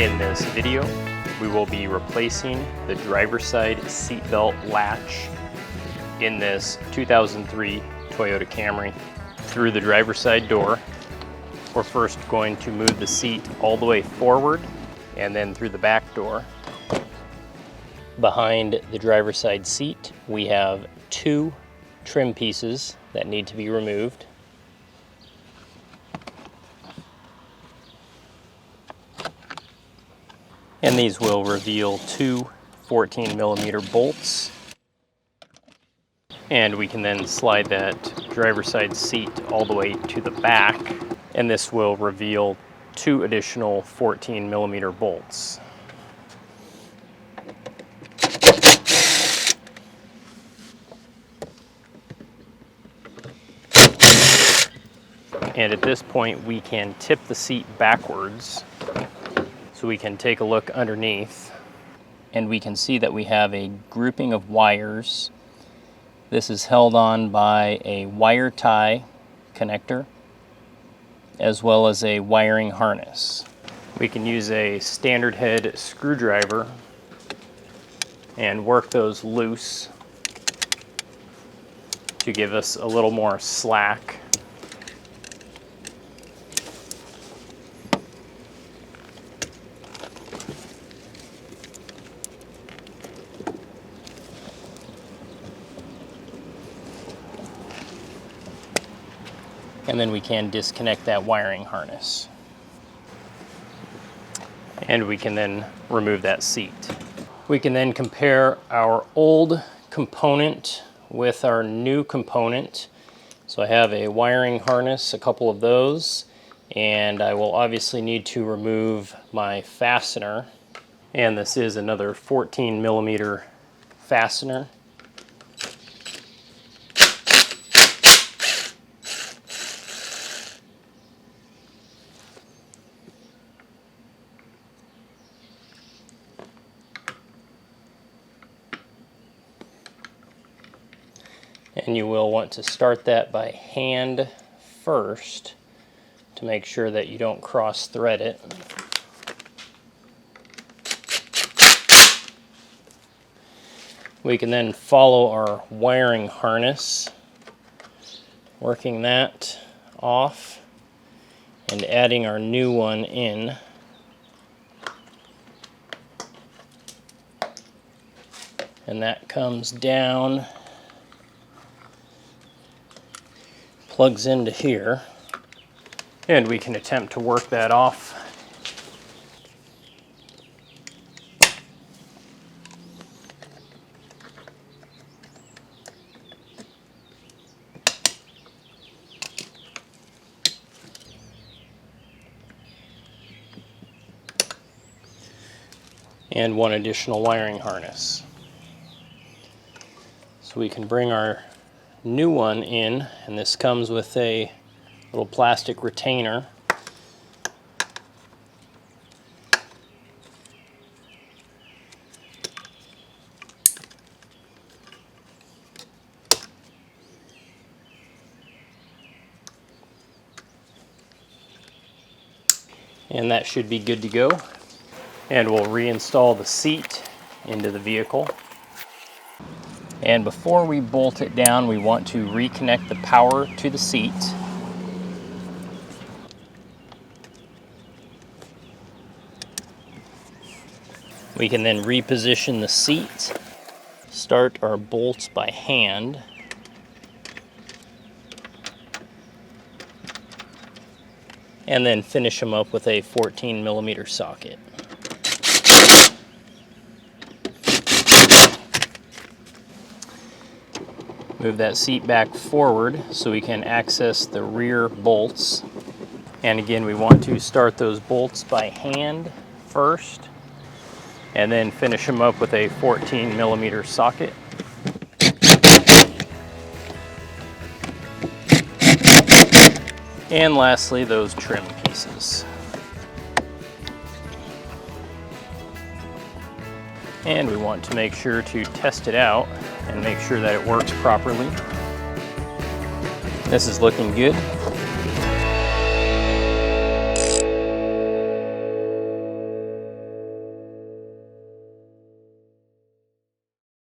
In this video, we will be replacing the driver's side seatbelt latch in this 2003 Toyota Camry. Through the driver's side door, we're first going to move the seat all the way forward and then through the back door. Behind the driver's side seat, we have two trim pieces that need to be removed. And these will reveal two 14mm bolts. And we can then slide that driver's side seat all the way to the back, and this will reveal two additional 14mm bolts. And at this point, we can tip the seat backwards so we can take a look underneath. And we can see that we have a grouping of wires. This is held on by a wire tie connector as well as a wiring harness. We can use a standard head screwdriver and work those loose to give us a little more slack. And then we can disconnect that wiring harness. And we can then remove that seat. We can then compare our old component with our new component. So I have a wiring harness, a couple of those, and I will obviously need to remove my fastener. And this is another 14mm fastener. And you will want to start that by hand first to make sure that you don't cross thread it. We can then follow our wiring harness, working that off and adding our new one in. And that comes down, plugs into here, and we can attempt to work that off. And one additional wiring harness. So we can bring our new one in, and this comes with a little plastic retainer. And that should be good to go. And we'll reinstall the seat into the vehicle. And before we bolt it down, we want to reconnect the power to the seat. We can then reposition the seat, start our bolts by hand, and then finish them up with a 14mm socket. Move that seat back forward so we can access the rear bolts. And again, we want to start those bolts by hand first and then finish them up with a 14mm socket. And lastly, those trim pieces. And we want to make sure to test it out and make sure that it works properly. This is looking good.